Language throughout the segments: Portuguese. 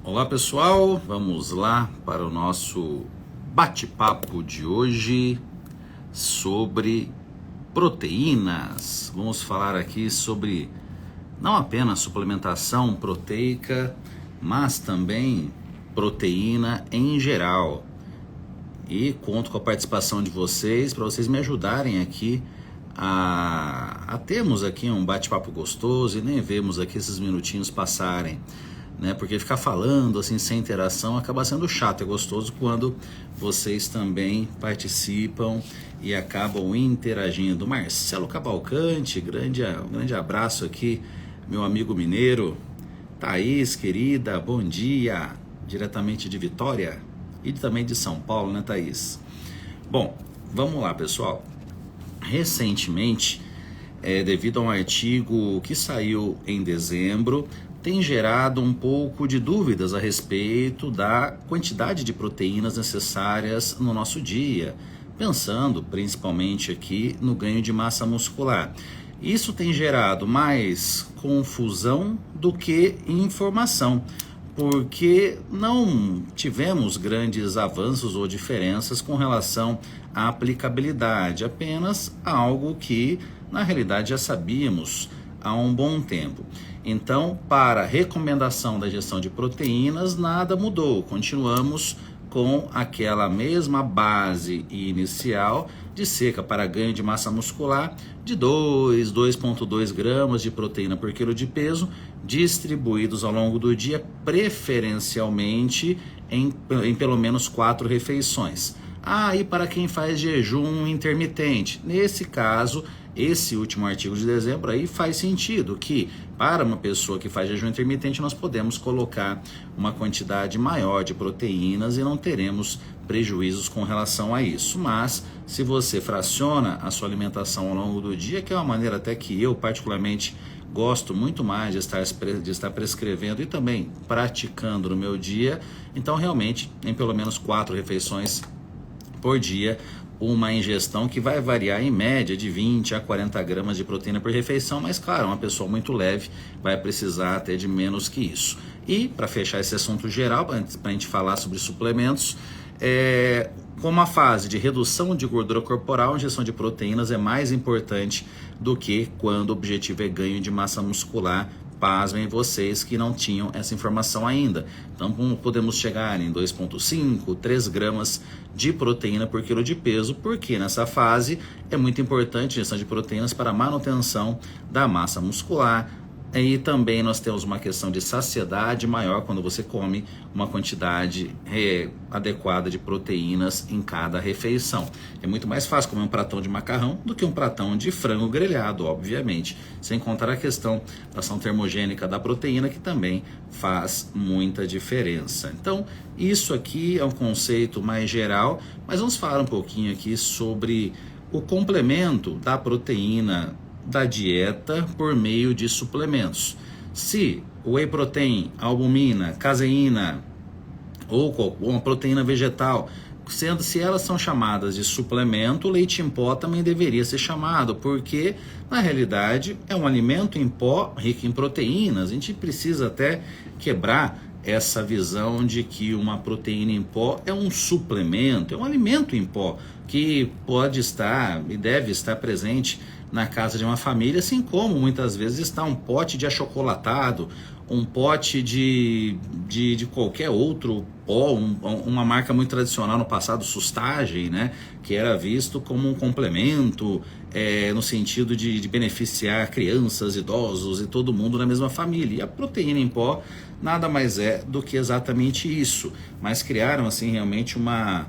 Olá pessoal, vamos lá para o nosso bate-papo de hoje sobre proteínas. Vamos falar aqui sobre não apenas suplementação proteica, mas também proteína em geral. E conto com a participação de vocês para vocês me ajudarem aqui a termos aqui um bate-papo gostoso e nem vemos aqui esses minutinhos passarem. Porque ficar falando assim sem interação acaba sendo chato. É gostoso quando vocês também participam e acabam interagindo. Marcelo Cavalcante, grande abraço aqui, meu amigo mineiro. Thaís, querida, bom dia, diretamente de Vitória e também de São Paulo, né, Thaís? Bom, vamos lá, pessoal. Recentemente, devido a um artigo que saiu em dezembro, tem gerado um pouco de dúvidas a respeito da quantidade de proteínas necessárias no nosso dia, pensando principalmente aqui no ganho de massa muscular. Isso tem gerado mais confusão do que informação, porque não tivemos grandes avanços ou diferenças com relação à aplicabilidade, apenas algo que na realidade já sabíamos há um bom tempo. Então, para a recomendação da ingestão de proteínas, nada mudou. Continuamos com aquela mesma base inicial de cerca para ganho de massa muscular de 2,2 gramas de proteína por quilo de peso, distribuídos ao longo do dia, preferencialmente em pelo menos 4 refeições. E para quem faz jejum intermitente, nesse caso, esse último artigo de dezembro aí faz sentido que para uma pessoa que faz jejum intermitente nós podemos colocar uma quantidade maior de proteínas e não teremos prejuízos com relação a isso. Mas se você fraciona a sua alimentação ao longo do dia, que é uma maneira até que eu particularmente gosto muito mais de estar prescrevendo e também praticando no meu dia, então realmente em pelo menos 4 refeições por dia, uma ingestão que vai variar em média de 20 a 40 gramas de proteína por refeição, mas claro, uma pessoa muito leve vai precisar até de menos que isso. E para fechar esse assunto geral, para a gente falar sobre suplementos, como a fase de redução de gordura corporal, a ingestão de proteínas é mais importante do que quando o objetivo é ganho de massa muscular. Pasmem vocês que não tinham essa informação ainda. Então podemos chegar em 2,5, 3 gramas de proteína por quilo de peso, porque nessa fase é muito importante a ingestão de proteínas para a manutenção da massa muscular. E também nós temos uma questão de saciedade maior quando você come uma quantidade adequada de proteínas em cada refeição. É muito mais fácil comer um pratão de macarrão do que um pratão de frango grelhado, obviamente. Sem contar a questão da ação termogênica da proteína, que também faz muita diferença. Então, isso aqui é um conceito mais geral, mas vamos falar um pouquinho aqui sobre o complemento da proteína da dieta por meio de suplementos. Se o whey protein, albumina, caseína ou uma proteína vegetal, se elas são chamadas de suplemento, o leite em pó também deveria ser chamado, porque na realidade é um alimento em pó rico em proteínas. A gente precisa até quebrar essa visão de que uma proteína em pó é um suplemento, é um alimento em pó que pode estar e deve estar presente na casa de uma família, assim como muitas vezes está um pote de achocolatado, um pote de qualquer outro pó, uma marca muito tradicional no passado, Sustagem, né, que era visto como um complemento, no sentido de beneficiar crianças, idosos e todo mundo na mesma família. E a proteína em pó nada mais é do que exatamente isso, mas criaram assim realmente uma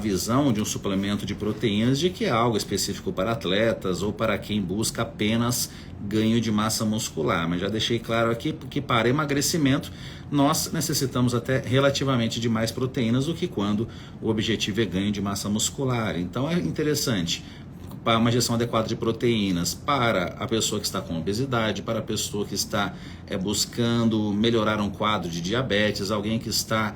visão de um suplemento de proteínas de que é algo específico para atletas ou para quem busca apenas ganho de massa muscular. Mas já deixei claro aqui que para emagrecimento nós necessitamos até relativamente de mais proteínas do que quando o objetivo é ganho de massa muscular. Então é interessante para uma ingestão adequada de proteínas para a pessoa que está com obesidade, para a pessoa que está buscando melhorar um quadro de diabetes, alguém que está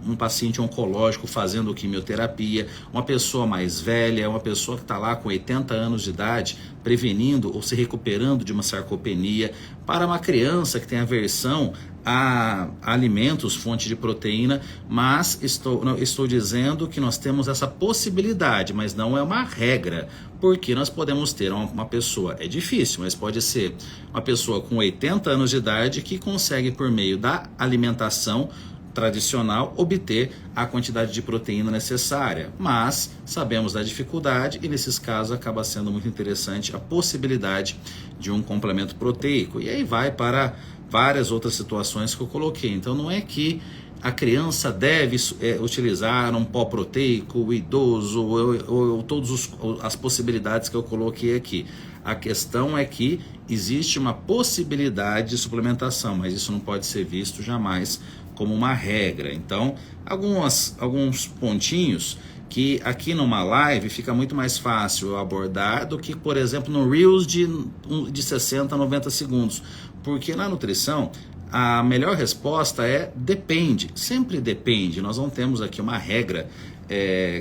um paciente oncológico fazendo quimioterapia, uma pessoa mais velha, uma pessoa que está lá com 80 anos de idade prevenindo ou se recuperando de uma sarcopenia, para uma criança que tem aversão a alimentos, fonte de proteína, mas estou dizendo que nós temos essa possibilidade, mas não é uma regra, porque nós podemos ter uma pessoa, é difícil, mas pode ser uma pessoa com 80 anos de idade que consegue, por meio da alimentação tradicional, obter a quantidade de proteína necessária, mas sabemos da dificuldade e nesses casos acaba sendo muito interessante a possibilidade de um complemento proteico, e aí vai para várias outras situações que eu coloquei. Então não é que a criança deve utilizar um pó proteico, o idoso, ou todas as possibilidades que eu coloquei aqui. A questão é que existe uma possibilidade de suplementação, mas isso não pode ser visto jamais como uma regra. Então, alguns pontinhos que aqui numa live fica muito mais fácil eu abordar do que, por exemplo, no Reels de 60 a 90 segundos. Porque na nutrição, a melhor resposta é depende, sempre depende. Nós não temos aqui uma regra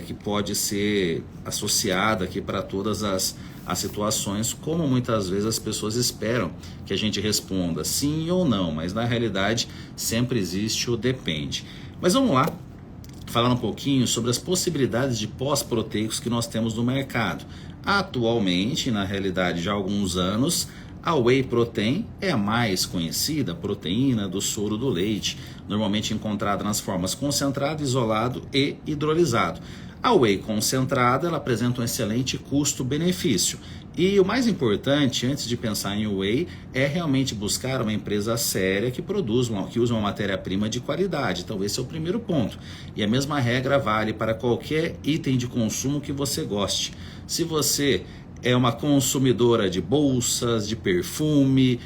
que pode ser associada aqui para todas as situações, como muitas vezes as pessoas esperam que a gente responda sim ou não, mas na realidade sempre existe o depende. Mas vamos lá, falar um pouquinho sobre as possibilidades de pós-proteicos que nós temos no mercado. Atualmente, na realidade já há alguns anos, a Whey Protein é a mais conhecida proteína do soro do leite, normalmente encontrada nas formas concentrado, isolado e hidrolisado. A Whey concentrada ela apresenta um excelente custo-benefício. E o mais importante, antes de pensar em Whey, é realmente buscar uma empresa séria que usa uma matéria-prima de qualidade. Então esse é o primeiro ponto. E a mesma regra vale para qualquer item de consumo que você goste. Se você é uma consumidora de bolsas, de perfume,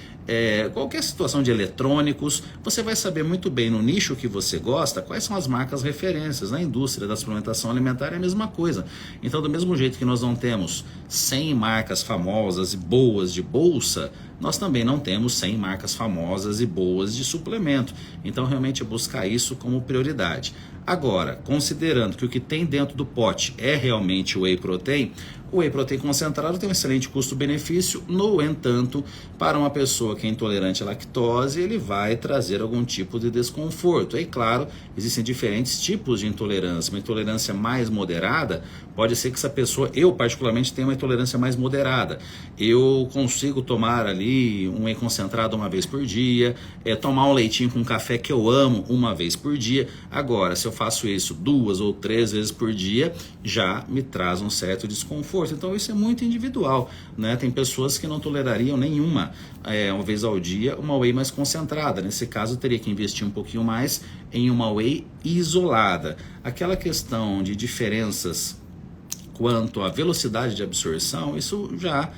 qualquer situação de eletrônicos, você vai saber muito bem no nicho que você gosta quais são as marcas referências. Na indústria da suplementação alimentar é a mesma coisa. Então, do mesmo jeito que nós não temos 100 marcas famosas e boas de bolsa, nós também não temos 100 marcas famosas e boas de suplemento. Então, realmente é buscar isso como prioridade. Agora, considerando que o que tem dentro do pote é realmente o Whey Protein, o Whey Protein concentrado tem um excelente custo-benefício. No entanto, para uma pessoa que é intolerante à lactose, ele vai trazer algum tipo de desconforto. E claro, existem diferentes tipos de intolerância. Uma intolerância mais moderada, pode ser que essa pessoa, eu particularmente tenho uma intolerância mais moderada. Eu consigo tomar ali um Whey concentrado uma vez por dia, tomar um leitinho com café que eu amo uma vez por dia. Agora, se eu faço isso 2 ou 3 vezes por dia, já me traz um certo desconforto. Então isso é muito individual, né? Tem pessoas que não tolerariam nenhuma, uma vez ao dia, uma Whey mais concentrada. Nesse caso, teria que investir um pouquinho mais em uma Whey isolada. Aquela questão de diferenças quanto à velocidade de absorção, isso já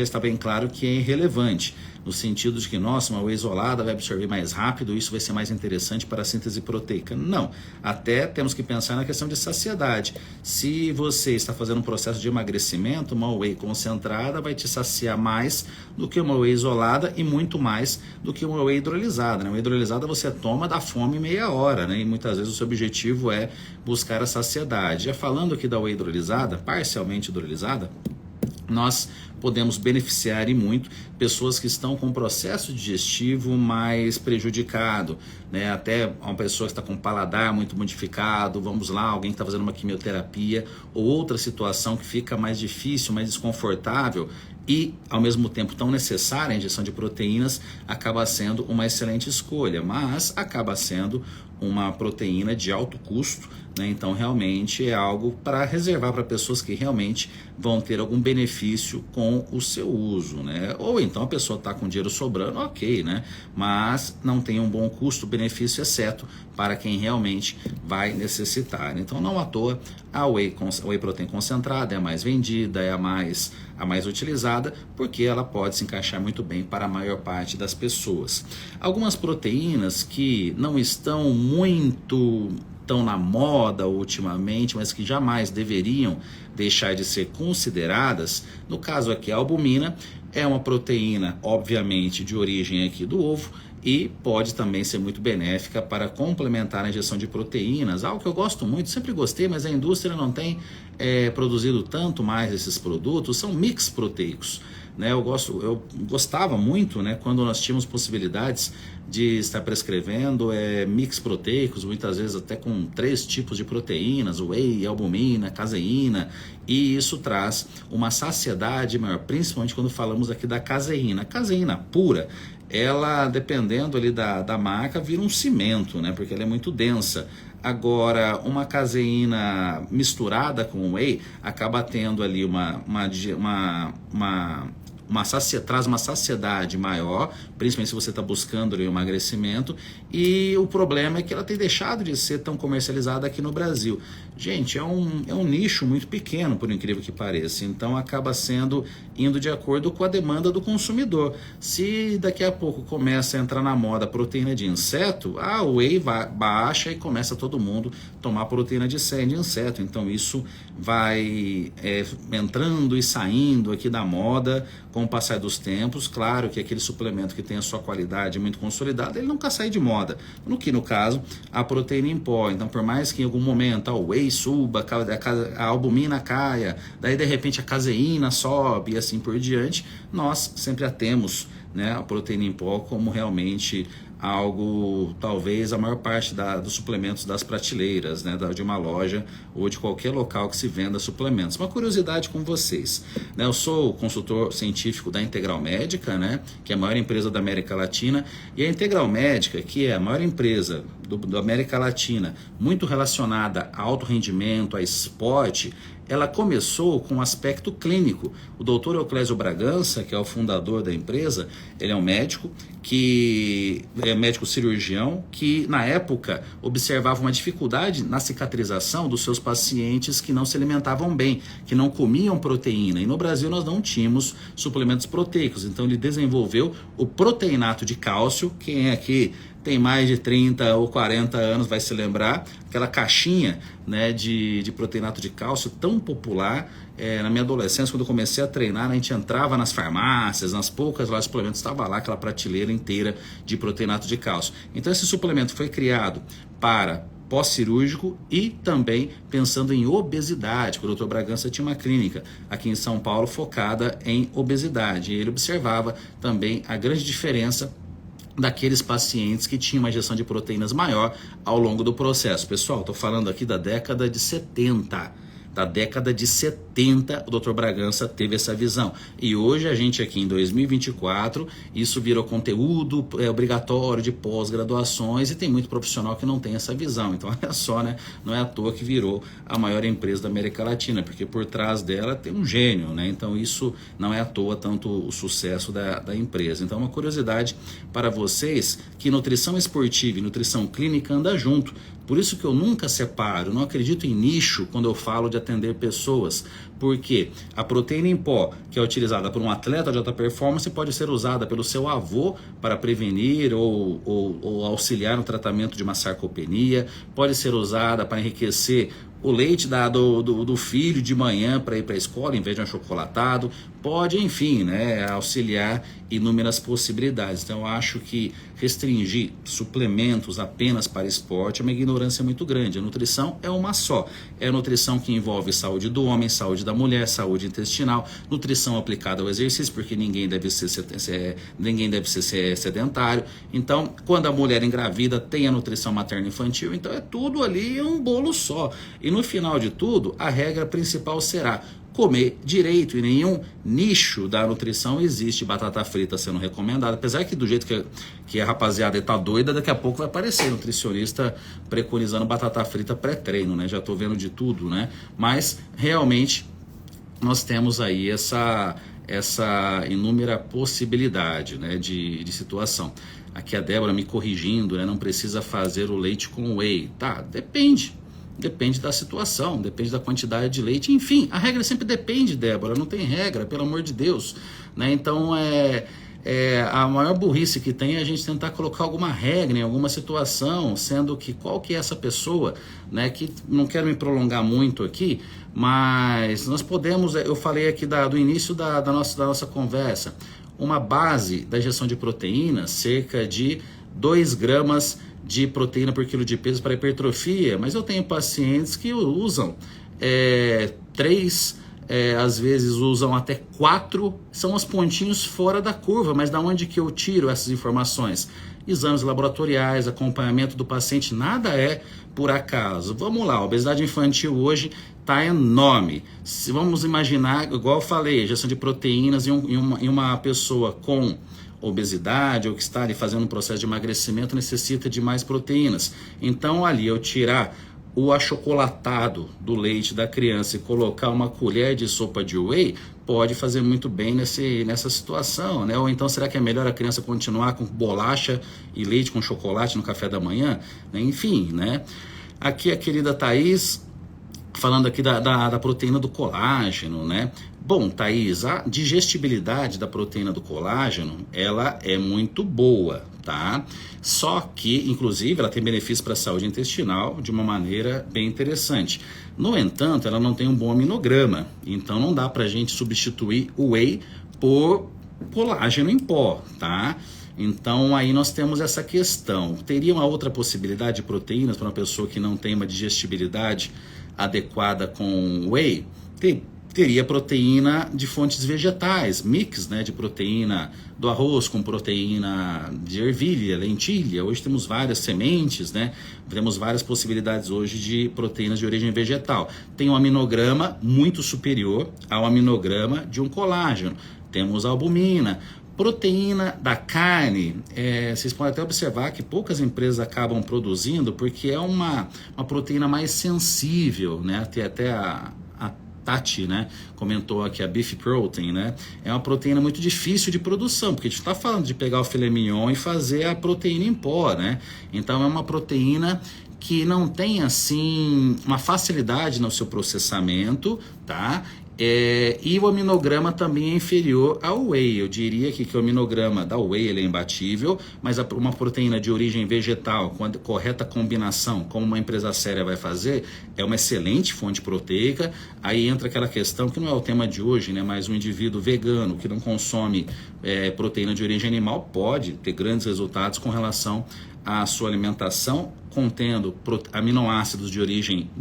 está bem claro que é irrelevante, no sentido de que, nossa, uma Whey isolada vai absorver mais rápido, isso vai ser mais interessante para a síntese proteica. Não, até temos que pensar na questão de saciedade. Se você está fazendo um processo de emagrecimento, uma Whey concentrada vai te saciar mais do que uma Whey isolada e muito mais do que uma Whey hidrolisada, né? Uma hidrolisada você toma, dá fome meia hora, né? E muitas vezes o seu objetivo é buscar a saciedade. Já falando aqui da Whey hidrolisada, parcialmente hidrolisada, nós podemos beneficiar e muito pessoas que estão com um processo digestivo mais prejudicado, né? Até uma pessoa que está com o paladar muito modificado, vamos lá, alguém que está fazendo uma quimioterapia ou outra situação que fica mais difícil, mais desconfortável e ao mesmo tempo tão necessária a injeção de proteínas, acaba sendo uma excelente escolha, mas acaba sendo uma proteína de alto custo, né? Então realmente é algo para reservar para pessoas que realmente vão ter algum benefício com o seu uso, né? Ou então a pessoa está com dinheiro sobrando, ok, né? Mas não tem um bom custo-benefício, exceto para quem realmente vai necessitar. Então não à toa a Whey Protein concentrada é a mais vendida, é a mais utilizada, porque ela pode se encaixar muito bem para a maior parte das pessoas. Algumas proteínas que não estão tão na moda ultimamente, mas que jamais deveriam deixar de ser consideradas, no caso aqui a albumina é uma proteína obviamente de origem aqui do ovo e pode também ser muito benéfica para complementar a injeção de proteínas, algo que eu gosto muito, sempre gostei, mas a indústria não tem produzido tanto mais esses produtos, são mix proteicos. né? Eu gostava muito, né, quando nós tínhamos possibilidades de estar prescrevendo mix proteicos, muitas vezes até com 3 tipos de proteínas, whey, albumina, caseína, e isso traz uma saciedade maior, principalmente quando falamos aqui da caseína. A caseína pura, ela, dependendo ali da marca, vira um cimento, né, porque ela é muito densa. Agora, uma caseína misturada com whey acaba tendo ali traz uma saciedade maior, principalmente se você está buscando ali, um emagrecimento, e o problema é que ela tem deixado de ser tão comercializada aqui no Brasil. Gente, é um nicho muito pequeno, por incrível que pareça, então acaba indo de acordo com a demanda do consumidor. Se daqui a pouco começa a entrar na moda proteína de inseto, o whey baixa e começa todo mundo tomar proteína de inseto, então isso vai entrando e saindo aqui da moda com o passar dos tempos. Claro que aquele suplemento que tem a sua qualidade muito consolidada, ele nunca sai de moda, no caso a proteína em pó. Então, por mais que em algum momento o whey suba, a albumina caia, daí de repente a caseína sobe e assim por diante, nós sempre a temos, né, a proteína em pó como realmente algo, talvez a maior parte dos suplementos das prateleiras, né, de uma loja ou de qualquer local que se venda suplementos. Uma curiosidade com vocês, né, eu sou consultor científico da Integral Médica, né, que é a maior empresa da América Latina, e a Integral Médica, que é a maior empresa da América Latina, muito relacionada a alto rendimento, a esporte, ela começou com um aspecto clínico. O Dr. Euclésio Bragança, que é o fundador da empresa, ele é um médico que é médico cirurgião, que na época observava uma dificuldade na cicatrização dos seus pacientes que não se alimentavam bem, que não comiam proteína. E no Brasil nós não tínhamos suplementos proteicos, então ele desenvolveu o proteinato de cálcio. Quem é aqui tem mais de 30 ou 40 anos vai se lembrar, aquela caixinha, né, de proteinato de cálcio tão popular. Na minha adolescência, quando eu comecei a treinar, a gente entrava nas farmácias, nas poucas lojas de suplementos, estava lá aquela prateleira inteira de proteinato de cálcio. Então esse suplemento foi criado para pós-cirúrgico e também pensando em obesidade. O Dr. Bragança tinha uma clínica aqui em São Paulo focada em obesidade, e ele observava também a grande diferença daqueles pacientes que tinham uma ingestão de proteínas maior ao longo do processo. Pessoal, estou falando aqui da década de 70. Da década de 70, o Dr. Bragança teve essa visão. E hoje a gente aqui em 2024, isso virou conteúdo obrigatório de pós-graduações, e tem muito profissional que não tem essa visão. Então olha só, né? Não é à toa que virou a maior empresa da América Latina, porque por trás dela tem um gênio, né? Então isso não é à toa tanto o sucesso da empresa. Então uma curiosidade para vocês, que nutrição esportiva e nutrição clínica andam junto. Por isso que eu nunca separo, não acredito em nicho quando eu falo de atender pessoas, porque a proteína em pó, que é utilizada por um atleta de alta performance, pode ser usada pelo seu avô para prevenir ou auxiliar no tratamento de uma sarcopenia, pode ser usada para enriquecer o leite do filho de manhã para ir para a escola em vez de um achocolatado, pode, enfim, né, auxiliar inúmeras possibilidades. Então eu acho que restringir suplementos apenas para esporte é uma ignorância muito grande. A nutrição é uma só, é a nutrição que envolve saúde do homem, saúde da mulher, saúde intestinal, nutrição aplicada ao exercício, porque ninguém deve ser sedentário. Então, quando a mulher engravida, tem a nutrição materno-infantil, então é tudo ali um bolo só. E no final de tudo, a regra principal será comer direito. E nenhum nicho da nutrição existe batata frita sendo recomendada, apesar que do jeito que a rapaziada está doida, daqui a pouco vai aparecer nutricionista preconizando batata frita pré-treino, né? Já estou vendo de tudo, né? Mas realmente nós temos aí essa inúmera possibilidade, né, de situação. Aqui a Débora me corrigindo, né? Não precisa fazer o leite com whey. Tá, depende da situação, depende da quantidade de leite, enfim, a regra sempre depende, Débora, não tem regra, pelo amor de Deus, né? Então a maior burrice que tem é a gente tentar colocar alguma regra em alguma situação, sendo que qual que é essa pessoa, né? Que não quero me prolongar muito aqui, mas nós podemos, eu falei aqui do início da nossa conversa, uma base da ingestão de proteína, cerca de 2 gramas de proteína por quilo de peso para hipertrofia, mas eu tenho pacientes que usam 3 às vezes usam até 4, são os pontinhos fora da curva, mas da onde que eu tiro essas informações? Exames laboratoriais, acompanhamento do paciente, nada é por acaso. Vamos lá, a obesidade infantil hoje está enorme. Se vamos imaginar, igual eu falei, gestão de proteínas em uma pessoa com obesidade ou que está ali fazendo um processo de emagrecimento necessita de mais proteínas. Então ali eu tirar o achocolatado do leite da criança e colocar uma colher de sopa de whey pode fazer muito bem nessa situação, né? Ou então será que é melhor a criança continuar com bolacha e leite com chocolate no café da manhã? Enfim, né? Aqui a querida Thaís falando aqui da proteína do colágeno, né? Bom, Thaís, a digestibilidade da proteína do colágeno, ela é muito boa, tá? Só que, inclusive, ela tem benefícios para a saúde intestinal de uma maneira bem interessante. No entanto, ela não tem um bom aminograma, então não dá pra gente substituir o whey por colágeno em pó, tá? Então aí nós temos essa questão. Teria uma outra possibilidade de proteínas para uma pessoa que não tem uma digestibilidade adequada com whey? Teria proteína de fontes vegetais, mix, né, de proteína do arroz com proteína de ervilha, lentilha. Hoje temos várias sementes, né? Temos várias possibilidades hoje de proteínas de origem vegetal. Tem um aminograma muito superior ao aminograma de um colágeno. Temos a albumina. Proteína da carne, vocês podem até observar que poucas empresas acabam produzindo porque é uma proteína mais sensível, né? Até a Tati, né, comentou aqui a beef protein, né? É uma proteína muito difícil de produção, porque a gente está falando de pegar o filé mignon e fazer a proteína em pó, né? Então é uma proteína que não tem assim uma facilidade no seu processamento, tá? E o aminograma também é inferior ao whey. Eu diria que o aminograma da whey ele é imbatível, mas uma proteína de origem vegetal, com a correta combinação, como uma empresa séria vai fazer, é uma excelente fonte proteica. Aí entra aquela questão que não é o tema de hoje, né? Mas um indivíduo vegano que não consome proteína de origem animal pode ter grandes resultados com relação à sua alimentação, contendo aminoácidos de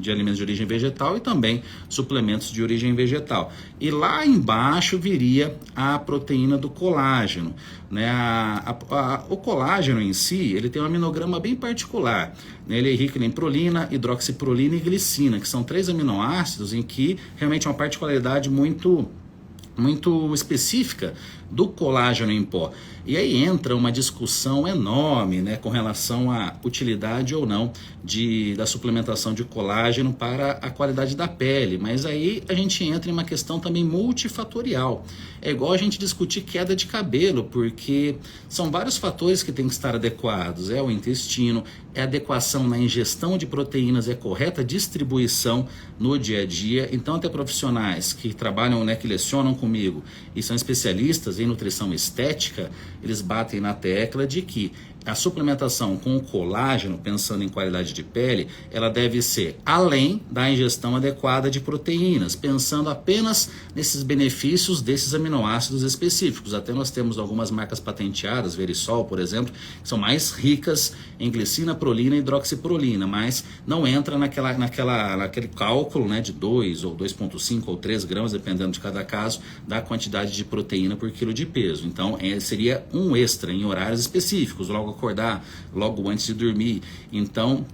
alimentos de origem vegetal e também suplementos de origem vegetal. E lá embaixo viria a proteína do colágeno, né? O colágeno em si, ele tem um aminograma bem particular, né? Ele é rico em prolina, hidroxiprolina e glicina, que são 3 aminoácidos em que realmente é uma particularidade muito específica do colágeno em pó. E aí entra uma discussão enorme, né, com relação à utilidade ou não da suplementação de colágeno para a qualidade da pele. Mas aí a gente entra em uma questão também multifatorial. É igual a gente discutir queda de cabelo, porque são vários fatores que têm que estar adequados. É o intestino, é a adequação na ingestão de proteínas, é a correta distribuição no dia a dia. Então até profissionais que trabalham, né, que lecionam comigo e são especialistas em nutrição estética, eles batem na tecla de que a suplementação com o colágeno, pensando em qualidade de pele, ela deve ser além da ingestão adequada de proteínas, pensando apenas nesses benefícios desses aminoácidos específicos. Até nós temos algumas marcas patenteadas, Verisol, por exemplo, que são mais ricas em glicina, prolina e hidroxiprolina, mas não entra naquele cálculo, né, de 2 ou 2,5 ou 3 gramas, dependendo de cada caso, da quantidade de proteína por quilo de peso. Então, seria um extra em horários específicos, logo acordar, logo antes de dormir. Então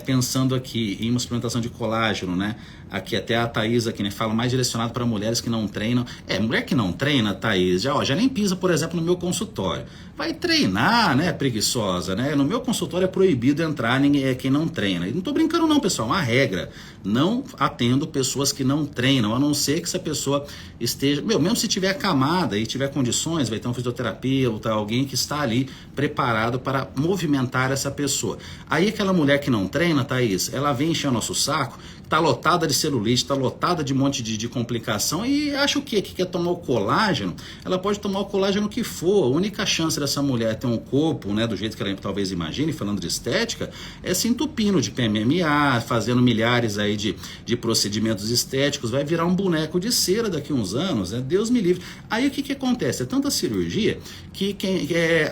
pensando aqui em uma suplementação de colágeno, né? Aqui até a Thaís aqui, né, fala mais direcionado para mulheres que não treinam. Mulher que não treina, Thaís, já nem pisa, por exemplo, no meu consultório. Vai treinar, né, preguiçosa, né? No meu consultório é proibido entrar quem não treina. E não tô brincando não, pessoal, é uma regra. Não atendo pessoas que não treinam, a não ser que essa pessoa esteja... mesmo se tiver acamada e tiver condições, vai ter um fisioterapeuta, alguém que está ali preparado para movimentar essa pessoa. Aí aquela mulher que não treina, Thaís, ela vem encher o nosso saco, tá lotada de celulite, tá lotada de um monte de complicação e acha o quê? Que quer tomar o colágeno? Ela pode tomar o colágeno que for. A única chance dessa mulher ter um corpo, né, do jeito que ela talvez imagine, falando de estética, é se entupindo de PMMA, fazendo milhares aí de procedimentos estéticos, vai virar um boneco de cera daqui a uns anos, né? Deus me livre. Aí o que acontece? É tanta cirurgia que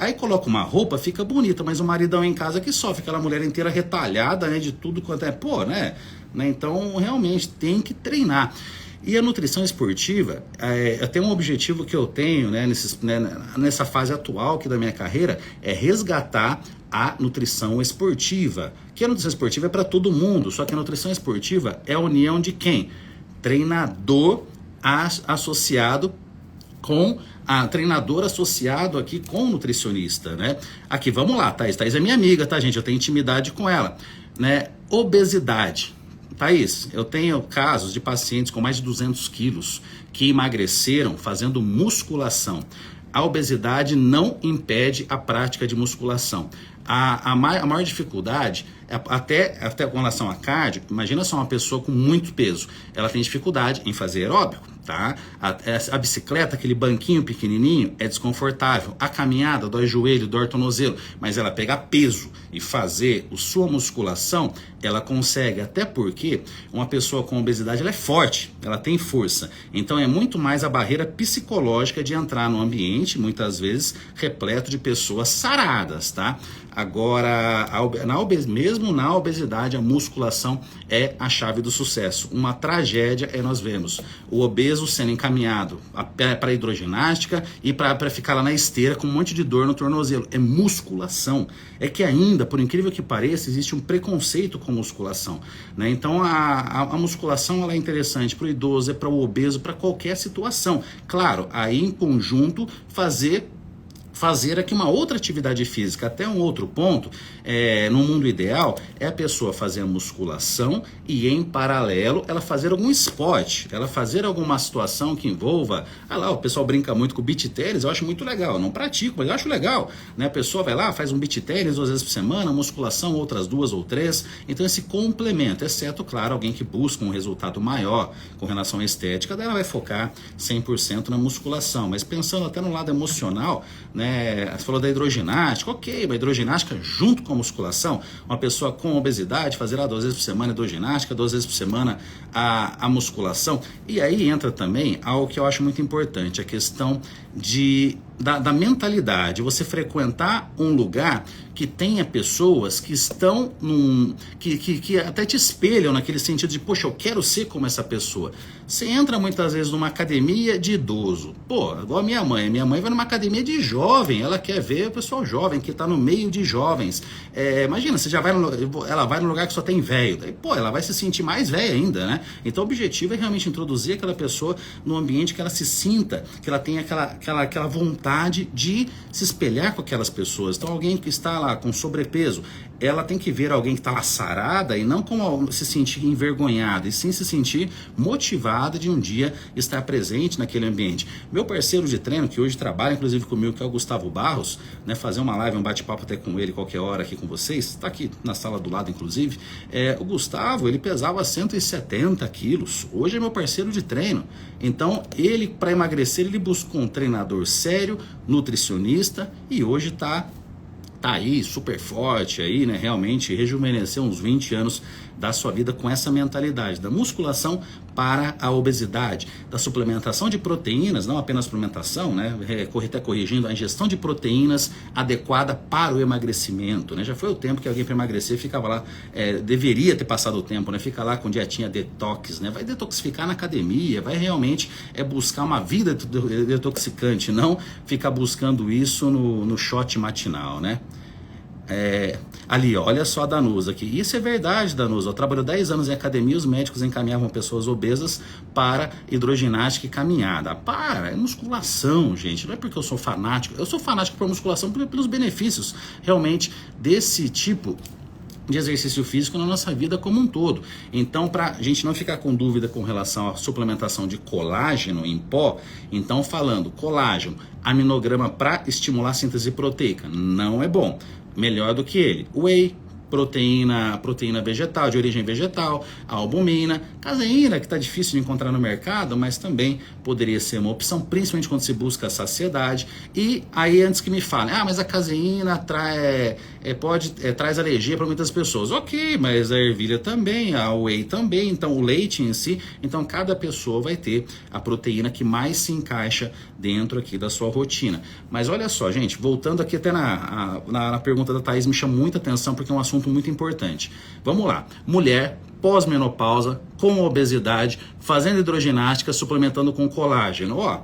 aí coloca uma roupa, fica bonita, mas o maridão em casa que sofre, aquela mulher inteira retalhada, né, de tudo quanto é, né? né? Então, realmente tem que treinar. E a nutrição esportiva, até um objetivo que eu tenho, né, nessa fase atual aqui da minha carreira, é resgatar a nutrição esportiva. Que a nutrição esportiva é para todo mundo, só que a nutrição esportiva é a união de quem? Treinador associado com treinador associado aqui com nutricionista, né? Aqui, vamos lá, Thaís. Thaís é minha amiga, tá, gente? Eu tenho intimidade com ela, né? Obesidade. Thaís, eu tenho casos de pacientes com mais de 200 quilos que emagreceram fazendo musculação. A obesidade não impede a prática de musculação. A maior dificuldade, até com relação a cardio, imagina só uma pessoa com muito peso, ela tem dificuldade em fazer aeróbico, tá? A bicicleta, aquele banquinho pequenininho, é desconfortável. A caminhada dói joelho, dói tornozelo, mas ela pegar peso e fazer a sua musculação, ela consegue, até porque uma pessoa com obesidade, ela é forte, ela tem força. Então é muito mais a barreira psicológica de entrar no ambiente, muitas vezes, repleto de pessoas saradas, tá? Agora, mesmo na obesidade, a musculação é a chave do sucesso. Uma tragédia é nós vemos o obeso sendo encaminhado para a hidroginástica e para ficar lá na esteira com um monte de dor no tornozelo. É musculação. É que ainda, por incrível que pareça, existe um preconceito com musculação, né? Então, a musculação ela é interessante para o idoso, é para o obeso, para qualquer situação. Claro, aí em conjunto fazer aqui uma outra atividade física. Até um outro ponto, no mundo ideal, é a pessoa fazer a musculação e em paralelo ela fazer algum esporte, ela fazer alguma situação que envolva, o pessoal brinca muito com o beach tennis, eu acho muito legal, eu não pratico, mas eu acho legal, né? A pessoa vai lá, faz um beach tennis 2 vezes por semana, musculação outras 2 ou 3, então esse complemento, exceto, claro, alguém que busca um resultado maior com relação à estética, daí ela vai focar 100% na musculação, mas pensando até no lado emocional, né? Você falou da hidroginástica, ok, a hidroginástica junto com a musculação, uma pessoa com obesidade fazer 2 vezes por semana hidroginástica, 2 vezes por semana a musculação, e aí entra também algo que eu acho muito importante, a questão da mentalidade, você frequentar um lugar que tenha pessoas que estão que até te espelham naquele sentido de, poxa, eu quero ser como essa pessoa. Você entra muitas vezes numa academia de idoso, igual a minha mãe vai numa academia de jovem, ela quer ver o pessoal jovem, que está no meio de jovens. Imagina, você já ela vai num lugar que só tem velho, daí, ela vai se sentir mais velha ainda, né? Então o objetivo é realmente introduzir aquela pessoa no ambiente que ela se sinta, que ela tenha aquela vontade de se espelhar com aquelas pessoas. Então alguém que está lá com sobrepeso, ela tem que ver alguém que está lá sarada e não como se sentir envergonhada, e sim se sentir motivada de um dia estar presente naquele ambiente. Meu parceiro de treino, que hoje trabalha inclusive comigo, que é o Gustavo Barros, né, fazer uma live, um bate-papo até com ele qualquer hora aqui com vocês, está aqui na sala do lado inclusive, o Gustavo, ele pesava 170 quilos, hoje é meu parceiro de treino. Então ele, para emagrecer, ele buscou um treinador sério, nutricionista, e hoje tá aí super forte aí, né? Realmente rejuvenesceu uns 20 anos da sua vida com essa mentalidade da musculação para a obesidade, da suplementação de proteínas, não apenas suplementação, né? Até corrigindo, a ingestão de proteínas adequada para o emagrecimento, né? Já foi o tempo que alguém para emagrecer ficava lá, deveria ter passado o tempo, né? Fica lá com dietinha detox, né? Vai detoxificar na academia, vai realmente buscar uma vida detoxicante, não ficar buscando isso no shot matinal, né? Ali, olha só a Danusa aqui. Isso é verdade, Danusa. Eu trabalho 10 anos em academia, os médicos encaminhavam pessoas obesas para hidroginástica e caminhada. É musculação, gente. Não é porque eu sou fanático. Eu sou fanático por musculação pelos benefícios realmente desse tipo de exercício físico na nossa vida como um todo. Então, para a gente não ficar com dúvida com relação à suplementação de colágeno em pó, então falando colágeno, aminograma para estimular a síntese proteica, não é bom. Melhor do que ele. Whey, proteína vegetal, de origem vegetal, albumina, caseína, que está difícil de encontrar no mercado, mas também poderia ser uma opção, principalmente quando se busca a saciedade. E aí, antes que me falem, mas a caseína traz alergia para muitas pessoas. Ok, mas a ervilha também, a whey também, então o leite em si, então cada pessoa vai ter a proteína que mais se encaixa dentro aqui da sua rotina. Mas olha só, gente, voltando aqui até na pergunta da Thaís, me chama muita atenção porque é um assunto ponto muito importante. Vamos lá, mulher pós-menopausa, com obesidade, fazendo hidroginástica, suplementando com colágeno. Ó,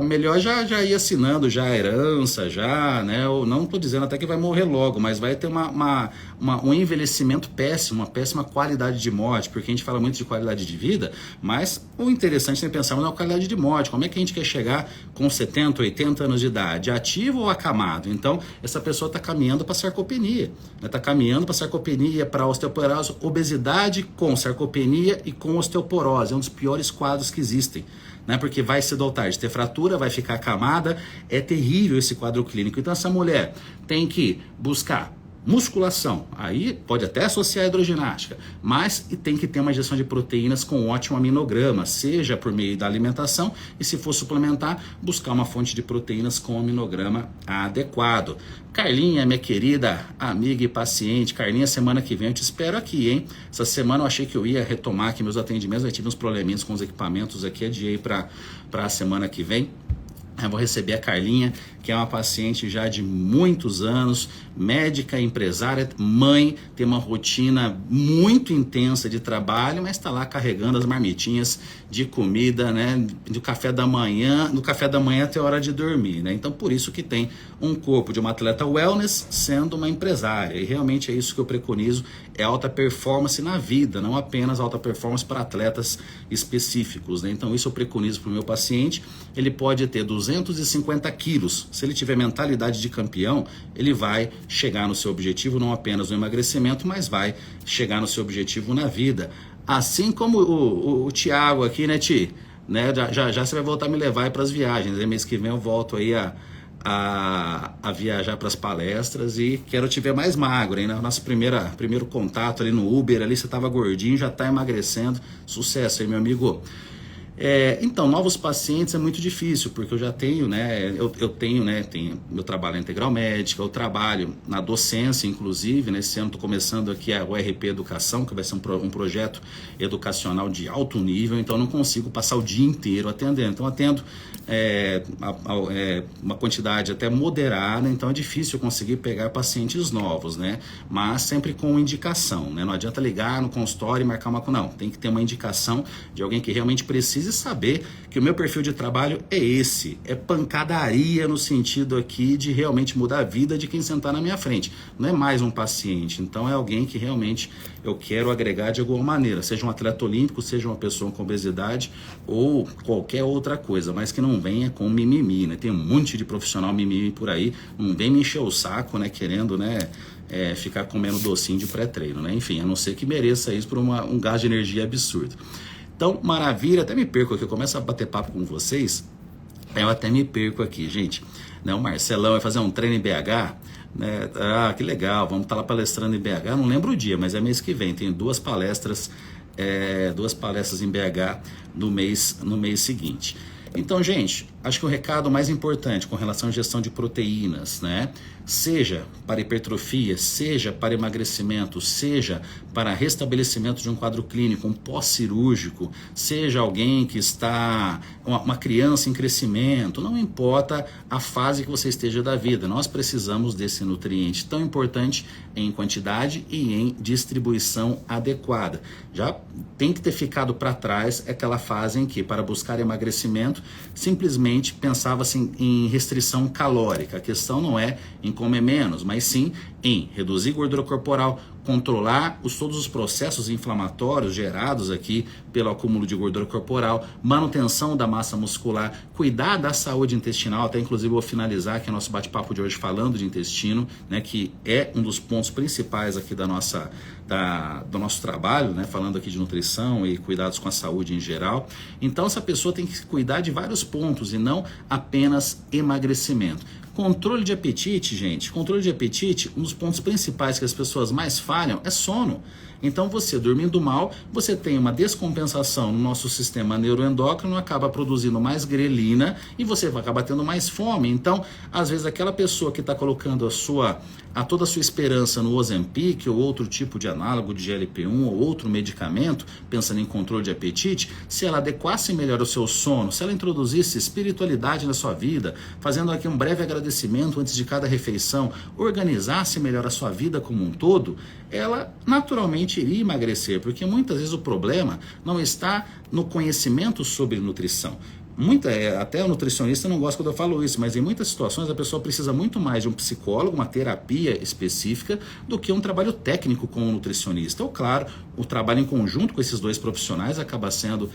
melhor já ir assinando já a herança, já, né? Eu não estou dizendo até que vai morrer logo, mas vai ter um envelhecimento péssimo, uma péssima qualidade de morte, porque a gente fala muito de qualidade de vida, mas o interessante é pensar na qualidade de morte. Como é que a gente quer chegar com 70, 80 anos de idade, ativo ou acamado? Então, essa pessoa está caminhando para sarcopenia, está caminhando para sarcopenia, para osteoporose, obesidade com sarcopenia e com osteoporose. É um dos piores quadros que existem. Né, porque vai cedo ou tarde ter fratura, vai ficar acamada, é terrível esse quadro clínico. Então essa mulher tem que buscar musculação, aí pode até associar a hidroginástica, mas tem que ter uma ingestão de proteínas com ótimo aminograma, seja por meio da alimentação e, se for suplementar, buscar uma fonte de proteínas com aminograma adequado. Carlinha, minha querida amiga e paciente, Carlinha, semana que vem eu te espero aqui, hein? Essa semana eu achei que eu ia retomar aqui meus atendimentos, eu tive uns probleminhas com os equipamentos aqui, adiei para a semana que vem. Eu vou receber a Carlinha, que é uma paciente já de muitos anos, médica, empresária, mãe, tem uma rotina muito intensa de trabalho, mas está lá carregando as marmitinhas de comida, né, do café da manhã até a hora de dormir, né? Então por isso que tem um corpo de uma atleta wellness sendo uma empresária, e realmente é isso que eu preconizo, é alta performance na vida, não apenas alta performance para atletas específicos, né? Então isso eu preconizo para o meu paciente. Ele pode ter 250 quilos, se ele tiver mentalidade de campeão, ele vai chegar no seu objetivo, não apenas no emagrecimento, mas vai chegar no seu objetivo na vida. Assim como o Thiago aqui, né, Ti? Né? Já você vai voltar a me levar para as viagens, né? Mês que vem eu volto aí a viajar para as palestras e quero te ver mais magro, hein? Nosso primeiro contato ali no Uber, ali você estava gordinho, já está emagrecendo, sucesso aí, meu amigo. Então, novos pacientes é muito difícil, porque eu já tenho, né, meu trabalho na Integral Médica, eu trabalho na docência, inclusive, nesse ano estou começando aqui o RP Educação, que vai ser um projeto educacional de alto nível, então eu não consigo passar o dia inteiro atendendo, então atendo uma quantidade até moderada, então é difícil conseguir pegar pacientes novos, né, mas sempre com indicação, né, não adianta ligar no consultório e marcar não, tem que ter uma indicação de alguém que realmente precise saber que o meu perfil de trabalho é esse, é pancadaria no sentido aqui de realmente mudar a vida de quem sentar na minha frente, não é mais um paciente, então é alguém que realmente eu quero agregar de alguma maneira, seja um atleta olímpico, seja uma pessoa com obesidade ou qualquer outra coisa, mas que não venha com mimimi, né? Tem um monte de profissional mimimi por aí, não vem me encher o saco, né, querendo, né, ficar comendo docinho de pré-treino, né? Enfim, a não ser que mereça isso por um gasto de energia absurdo. Então, maravilha, até me perco aqui, eu começo a bater papo com vocês, eu até me perco aqui, gente. Né, o Marcelão vai fazer um treino em BH, né? Ah, que legal, vamos estar lá palestrando em BH, não lembro o dia, mas é mês que vem, tem duas palestras em BH no mês seguinte. Então, gente, acho que o recado mais importante com relação à gestão de proteínas, né? Seja para hipertrofia, seja para emagrecimento, seja para restabelecimento de um quadro clínico, um pós-cirúrgico, seja alguém que está, uma criança em crescimento, não importa a fase que você esteja da vida, nós precisamos desse nutriente tão importante em quantidade e em distribuição adequada. Já tem que ter ficado para trás aquela fase em que, para buscar emagrecimento, simplesmente pensava-se em restrição calórica. A questão não é em comer menos, mas sim em reduzir gordura corporal, controlar todos os processos inflamatórios gerados aqui pelo acúmulo de gordura corporal, manutenção da massa muscular, cuidar da saúde intestinal, até inclusive vou finalizar aqui o nosso bate-papo de hoje falando de intestino, né, que é um dos pontos principais aqui do nosso trabalho, né, falando aqui de nutrição e cuidados com a saúde em geral. Então essa pessoa tem que cuidar de vários pontos e não apenas emagrecimento. Controle de apetite, gente. Controle de apetite, um dos pontos principais que as pessoas mais falham é sono. Então você dormindo mal, você tem uma descompensação no nosso sistema neuroendócrino, acaba produzindo mais grelina e você vai acabar tendo mais fome. Então, às vezes aquela pessoa que está colocando toda a sua esperança no Ozempic ou outro tipo de análogo de GLP-1 ou outro medicamento, pensando em controle de apetite, se ela adequasse melhor o seu sono, se ela introduzisse espiritualidade na sua vida, fazendo aqui um breve agradecimento antes de cada refeição, organizasse melhor a sua vida como um todo, ela naturalmente iria emagrecer, porque muitas vezes o problema não está no conhecimento sobre nutrição. Até o nutricionista não gosta quando eu falo isso, mas em muitas situações a pessoa precisa muito mais de um psicólogo, uma terapia específica, do que um trabalho técnico com o nutricionista. Ou claro, o trabalho em conjunto com esses dois profissionais acaba sendo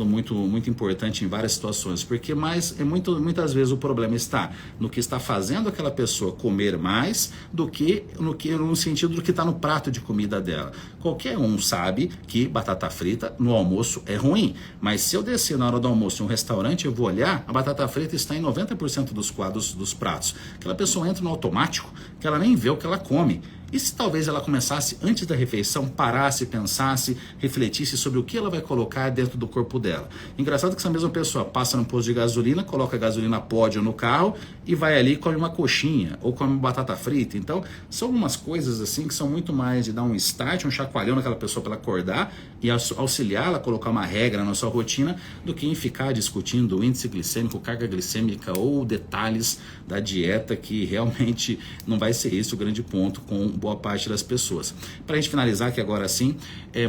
muito, muito importante em várias situações, porque muitas vezes o problema está no que está fazendo aquela pessoa comer mais do que no sentido do que está no prato de comida dela. Qualquer um sabe que batata frita no almoço é ruim, mas se eu descer na hora do almoço em um restaurante, eu vou olhar, a batata frita está em 90% dos quadros dos pratos. Aquela pessoa entra no automático, que ela nem vê o que ela come. E se talvez ela começasse antes da refeição, parasse, pensasse, refletisse sobre o que ela vai colocar dentro do corpo dela. Engraçado que essa mesma pessoa passa no posto de gasolina, coloca a gasolina pódio no carro e vai ali e come uma coxinha ou come uma batata frita. Então, são algumas coisas assim que são muito mais de dar um start, um chacoalhão naquela pessoa para ela acordar e auxiliá-la a colocar uma regra na sua rotina, do que em ficar discutindo o índice glicêmico, carga glicêmica ou detalhes da dieta, que realmente não vai ser esse o grande ponto com boa parte das pessoas. Para a gente finalizar aqui agora sim,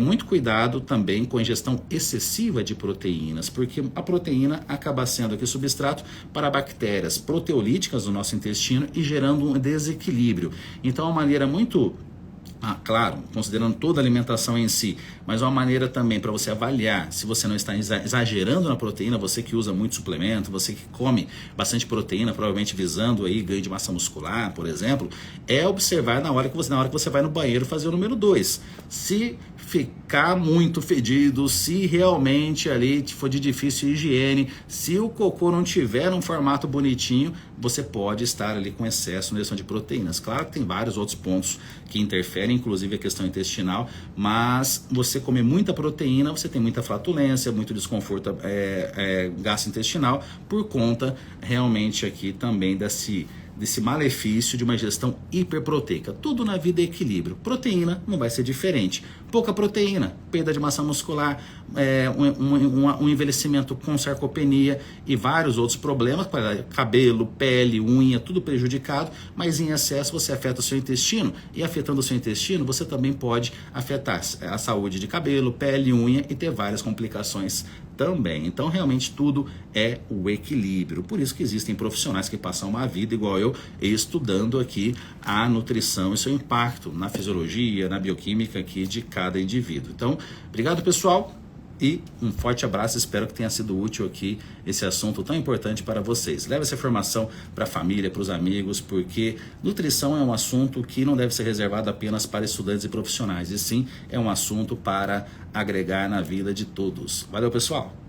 muito cuidado também com a ingestão excessiva de proteínas, porque a proteína acaba sendo aqui substrato para bactérias proteolíticas do nosso intestino e gerando um desequilíbrio. Então, é uma maneira muito... claro, considerando toda a alimentação em si, mas uma maneira também para você avaliar se você não está exagerando na proteína, você que usa muito suplemento, você que come bastante proteína, provavelmente visando aí ganho de massa muscular, por exemplo, é observar na hora que você vai no banheiro fazer o número 2. Se ficar muito fedido, se realmente ali for de difícil higiene, se o cocô não tiver num formato bonitinho, você pode estar ali com excesso na ingestão de proteínas. Claro que tem vários outros pontos que interferem, inclusive a questão intestinal, mas você comer muita proteína, você tem muita flatulência, muito desconforto gastrointestinal, por conta realmente aqui também desse malefício de uma ingestão hiperproteica. Tudo na vida é equilíbrio. Proteína não vai ser diferente. Pouca proteína, perda de massa muscular, um envelhecimento com sarcopenia e vários outros problemas, cabelo, pele, unha, tudo prejudicado, mas em excesso você afeta o seu intestino, e afetando o seu intestino você também pode afetar a saúde de cabelo, pele, unha e ter várias complicações também. Então realmente tudo é o equilíbrio. Por isso que existem profissionais que passam uma vida igual eu, estudando aqui a nutrição e seu impacto na fisiologia, na bioquímica aqui de cada indivíduo. Então, obrigado pessoal e um forte abraço. Espero que tenha sido útil aqui esse assunto tão importante para vocês. Leve essa informação para a família, para os amigos, porque nutrição é um assunto que não deve ser reservado apenas para estudantes e profissionais, e sim é um assunto para agregar na vida de todos. Valeu, pessoal!